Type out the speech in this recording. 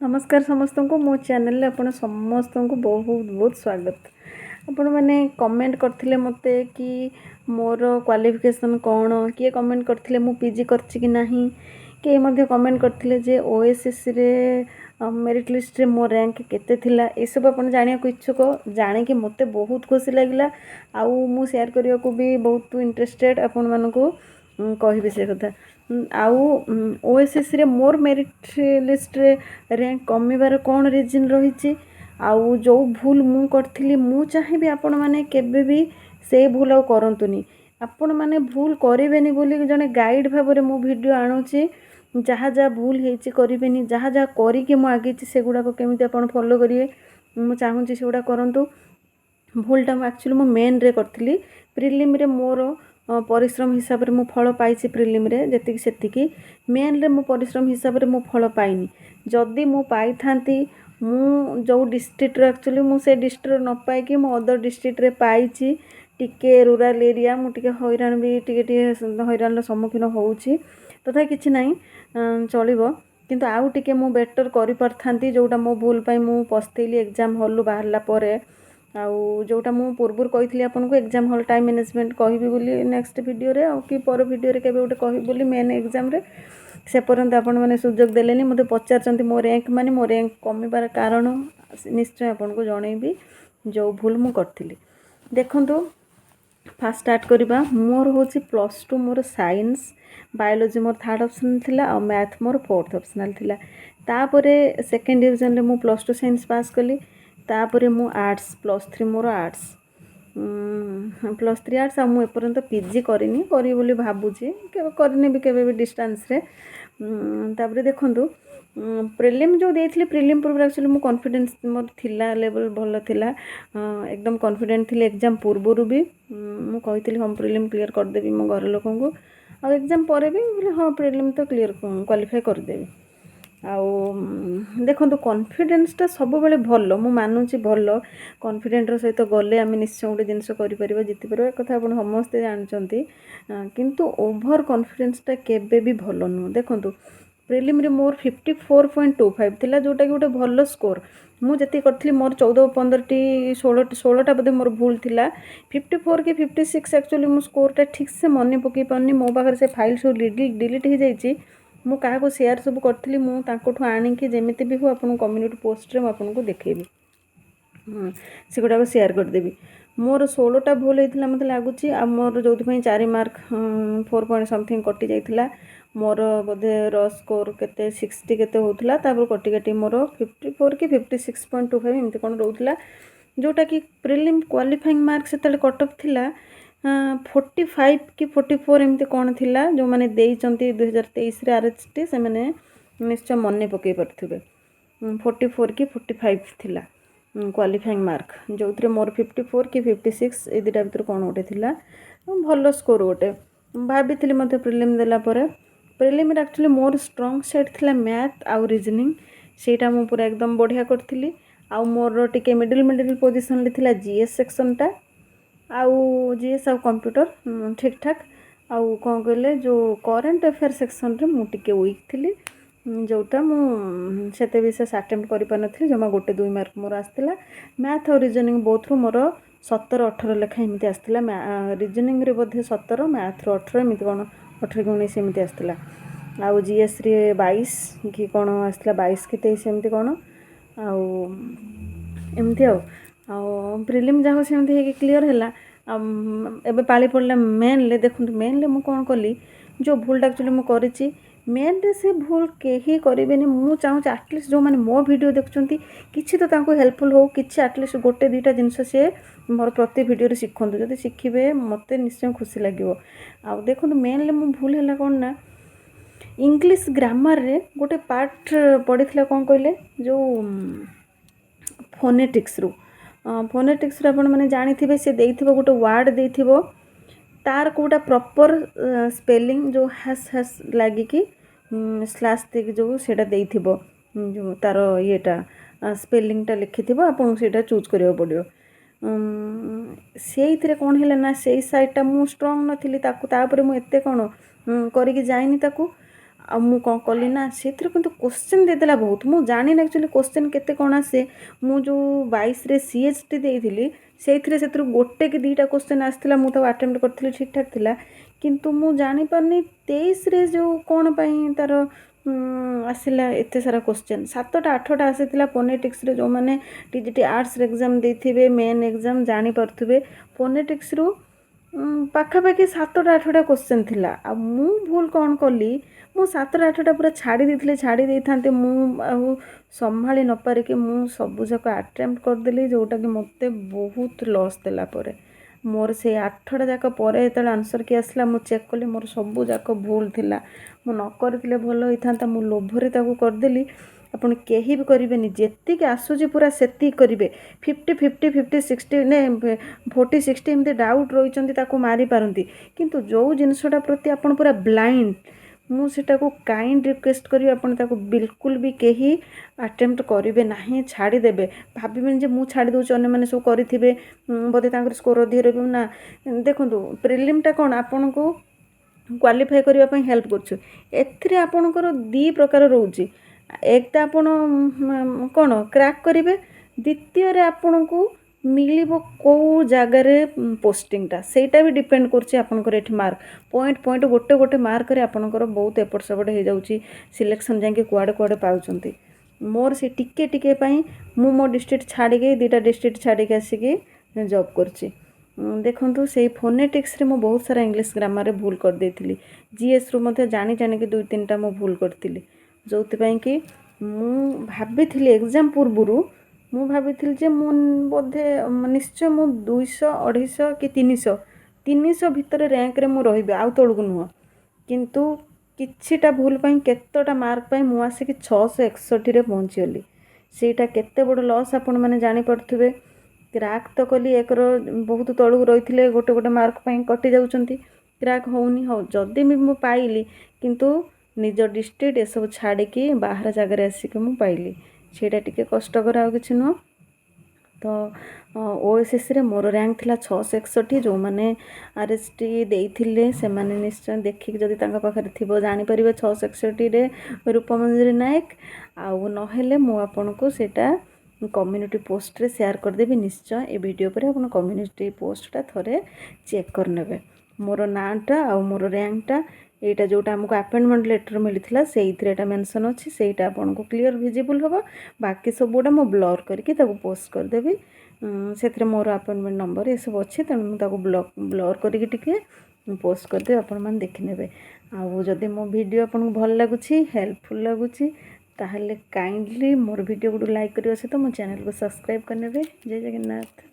नमस्कार समस्त को मो चैनल आपण समस्त को बहुत बहुत स्वागत। आपण मैंने कमेंट करथिले मते कि मोर क्वालिफिकेशन कौन किए कमेंट करथिले मु पीजी करछि कि नाही के मध्ये कमेंट करथिले जे ओएसएससी रे मेरिट लिस्ट रे मो रैंक केते थिला ए सब आपण जानिया को इच्छुक जाने कि मते बहुत खुशी लागिला आउ मु शेयर करिया को भी बहुत इंटरेस्टेड आपण मानको कहबी से कथा आउ ओएसएससी रे मोर मेरिट लिस्ट रे रैंक कमिबार कौन रीजन रही आउ जो भूल मु करथिली मु चाहिए आपण माने केबे भी से भूल आउ करंतुनी आपण माने भूल करिवेनी बोली जने गाइड भाबरे मु वीडियो आणुची जहाँ जहाँ भूल हेची करिवेनी जहाँ जहाँ करी कि मु आगे से गुडा को केमिति आपण फॉलो करिवे मु चाहूची सेगुडा करंतु भूलटा एक्चुअली मु मेन रे करथिली प्रिलिम रे मोर परिश्रम हिसाब रे मु फल पाइछि प्रिलिम रे जेतिकी सेतिकी मेन रे मु परिश्रम हिसाब रे मु फल पाइनी जदि मु पाई थांती मु जो डिस्ट्रिक्ट रे एक्चुअली मु से डिस्ट्रिक्ट न पाई कि मु अदर डिस्ट्रिक्ट रे पाइछि टिके रूरल एरिया मु टिके हैरान भी टिके हैरान रो सम्मुखीन होउछि तथा किछि नाही चलिबो किंतु आउ टिके मु बेटर करि परथांती जोटा मो भूल पाई मु पस्तेली एग्जाम हॉल बाहरला परे आउ जोटा मु पूर्वुर कहितली आपनको एग्जाम हॉल टाइम मैनेजमेंट कहबी बोली नेक्स्ट वीडियो रे आ कि पर वीडियो रे केबे उठे कहबी बोली मेन एग्जाम रे से पर्यंत आपण मैंने सुजोग देलेनी मते पचारचंती मो रैंक माने मो रैंक कमिबार कारण निश्चय आपनको जणैबी जो भूल मु करथिली देखंतु फास्ट स्टार्ट करिबा मोर होची +2 मोर साइंस बायोलॉजी मोर थर्ड ऑप्शन थिला और मैथ मोर फोर्थ ऑप्शनल थिला तापरे सेकंड डिवीजन रे मु +2 साइंस पास कली तापरे मु आर्ट्स +3 मोर आर्ट्स +3 आर्ट्स मु एपर्यंत पीजी करिनी करी बोली भाबुची केबे करनी भी केबे भी डिस्टेंस रे तापरे देखंतु प्रिलिम जो देइथिले प्रिलिम पूर्व एक्चुअली मु कॉन्फिडेंस मोर थिला लेवल भलो थिला एकदम कॉन्फिडेंट थिले एग्जाम पूर्वरु भी मु कहिथिली हम प्रिलिम क्लियर कर देबी मो घर लोकन को आ एग्जाम परे भी बोले हां प्रिलिम तो क्लियर क्वालिफाई कर देबी आउ देखो कॉन्फिडेंसटा सब बेले भल मु मानुची भल कॉन्फिडेंट रो सहित गले आम निश्चय गोटे जिनस करें जीति पार कथा आप समस्ते जानते किंतु ओभर कॉन्फिडेंसटा केबे भी भल नुह देखो प्रिलिम रे मोर 54.25 थिला जोटा कि गोटे भल स्कोर मुझे करथली मोर 14-15 टी 16टा बोधे मोर भूल थिला 54 कि 56 एक्चुअली मो स्कोरटा ठीक से मन पकई पारनी मो पाखे से फाइल सब डिलीट हो जाइए मु क्या शेयर सब करी मुझे आणिकी जमी भी हो आप कम्युनिटी पोस्ट रे आपको देखेबी से गुड़ाक शेयर करदेवी मोर 16टा भूल होता मत लगुच मोर जो 4 मार्क 4 पॉइंट समथिंग कटि जाइए मोर बोधे र स्कोर केते 60 केते होता कटि कटि मोर 54 कि 56.25 एमती कौन रोला जोटा कि प्रिलिम क्वालिफाइंग मार्क से कटअफ थिला 45 कि 44 एमती कौन थिला जो माने देइचंती 2023 रे आरएचटी से माने निश्चय मन पकई पारे 44 कि 45 थिला क्वालिफाइंग मार्क जो थे मोर 54 कि 56 ए दुटा भर कौन गोटे थिला भल स्कोर गोटे भाभी मत प्रिलिम देला प्रिलिम एक्चुअली मोर स्ट्रंग सेट थिला मैथ आउ रीजनिंग सेटा मु पूरा एकदम बढ़िया करथिली आउ मोर टिके मिडिल पोजीशन ले थिला जीएस सेक्शन टा आउ जीएस आउ कंप्यूटर ठीक ठाक आउ कौन कहले जो करंट अफेयर सेक्शन रे मु टिके वीक थिली जोटा मुझे विशेष आटेम्प्ट कर जमा 1-2 मार्क मोर आसला मैथ और रीजनिंग बोथ रू मोर 17-18 लेखा एमती आसला रीजनिंग रे बोधे 17 मैथ रो 18 एमती कौन 18-19 एमती आसला आउ जीएस रे 22 कि कौन आसला 22 कि 23 एमती कौन आउ एमती आउ प्रिलिम जहाँ सेमती क्लीयर है एबे पाली पड़ला मेन ले देखो मेन ले मु कौन कली जो भूलटा एक्चुअली मु करिछि मेन रे से भूल कहीं करें मु चाहूँ आटलिस्ट जो मैंने मो वीडियो देखुंती किसी तो तांको हेल्पफुल हो किसी आटलिस्ट गोटे 2टा जिनस से मोर प्रति वीडियो शिखु जब शिखे मत निश्चय खुशी लगे आ देखो मेनली मो भूल है कौन ना इंग्लिश ग्रामर रे गोटे पार्ट पढ़ी कौन कहले जो फोनेटिक्स रू फोनेटिक्स रू आपण मैंने जानी से देइथिबो गोटे वर्ड देइथिबो तार कोटा प्रॉपर स्पेलिंग जो हैस लागिकी स्लैश देक जो सेटा देइथिबो जो तार येटा स्पेलिंगटा लिखिथिबो आपन सेटा चूज करियो पड़ियो से कौन है ना से साइडटा मु स्ट्रंग नथिली ताकू तापरे मु एते कोन करिकी जाइनी ताकू आ मु कौन कली ना से किंतु क्वेश्चन देदेला बहुत मु जानी एक्चुअली क्वेश्चन केते कौन आसे मु जो 22 रे सीएचटी देइथिली सेथिरे सेथुरु गोटे कि दुईटा क्वेश्चन आसथिला मु तो अटेम्प्ट करथिली ठीक ठाक थिला किंतु मु जानी पारनी 23 रे जो कौन पई तार आसिला एते सारा क्वेश्चन 7टा 8टा आसीथिला फोनेटिक्स रे जो माने टीजीटी आर्ट्स रे एग्जाम देथिबे मेन एग्जाम जानी परथुबे फोनेटिक्स रो पाखापाखि 7टा 8टा क्वेश्चन थिला आ मु भूल कौन कली मु 7टा 8टा पूरा छाड़ी देथिले छाड़ी देथांते मु संभाली न पारे कि मु सब जक अटेम्प्ट कर देली जोटा कि मते बहुत लॉस देला परे मोर से 8टा जाक परे जेतले आंसर कि आसला मु चेक कली मोर सब जाक भूल थिला मु न करथिले भलो होइथांता मु लोभरे ताकू कर देली आपण केही भी करिवेनी जेतिक आसुची पूरा सेति करिवे 50-50-50-60 ने 40-60 एमती डाउट रहिचंती ताकू मारी पारंती किंतु जो जिनसटा प्रति आपण पूरा ब्लाइंड मु सेटा को काइंड रिक्वेस्ट करी आपण ताकू बिल्कुल भी केही अटेम्प्ट करिवे नाही छाडी देबे भाबिबेन जे मु छाडी दउछ अन्य माने सब करिथिबे बदे तांकर स्कोर अधिर ना देखंतु प्रिलिम टा कोन आपण को क्वालिफाई करबा पई हेल्प करछु एथिरे आपणकर दी प्रकार रहउची एक तो आपण कौन क्रैक करेंगे द्वितीय रे आपण को मिलिबो को जगार पोस्टिंगटा सेटा भी डिपेंड करछि आपनकर एठी मार्क पॉइंट पॉइंट गोटे गोटे मार्क रे आपनकर बहुत एपट सेपट हो जाउची सिलेक्शन जाके कुआडे कुआडे पाउचंती मोर से टिके टिके पई मु मो डिस्ट्रिक्ट छाड़ी के दुटा डिस्ट्रिक्ट छाड़ी के आसिकी जॉब करछि देखंतु से फोनेटिक्स रे मो बहुत सारा इंग्लिश ग्रामर रे भूल कर देथिली जीएस रो मध्ये जानि जानि के दुई तीनटा मो भूल करथिली जोथिपाई कि मु भाबिथिली एग्जाम पूर्वरु मु भाबिथिली जे मु बोधे निश्चय मु 200 250 कि 300 भितर रैंक रे मु रहिबे आउ तळगु नुह किंतु किछिटा भूल पई केतोटा मार्क पई मु आसे कि 661 रे पहुंचीली सेटा केते बड़ लॉस आपण माने जानि पड़थुबे क्रैक तो कली एकर बहुत तळगु रहिथिले गोटे गोटे मार्क पई कटि जाउचंती क्रैक होउनी हो जदी भी मु पाइली किंतु निज डिस्ट्रिक्ट ए सब छाड़ी की बाहर जगह आसिक मु पाइली सेटा टिके कष्टकर आ किछि न तो ओएसएस रे मोर रैंक थिला 661 जो माने आरएसटी देइथिले से माने निश्चय देखि जदी तांका पाखरे थिबो जानि परिबे 661 रे रूपमंजरी नायक आउ न हेले मु आपन को सेटा कम्युनिटी पोस्ट रे शेयर कर देबी निश्चय ए वीडियो पर आपन कम्युनिटी पोस्टटा थरे चेक कर नेबे मोर नाटा आ मोर रैंकटा एटा जोटा हमको अपॉइंटमेंट लेटर मिलथिला सेइथरे एटा मेंशन अछि सेइटा आपन को क्लियर विजिबल होबा बाकी सब गोटा मो ब्लर करके ताको पोस्ट कर देबी सेथरे मोर अपॉइंटमेंट नंबर ए सब अछि त मु ताको ब्लर करके टिके पोस्ट कर दे आपन मान देखि नेबे आ जदी मो वीडियो आपन को भल लागुछि हेल्पफुल लागुछि ताहले काइंडली मोर वीडियो को लाइक करियो से तो मो चैनल को सब्सक्राइब कर नेबे जय जगन्नाथ।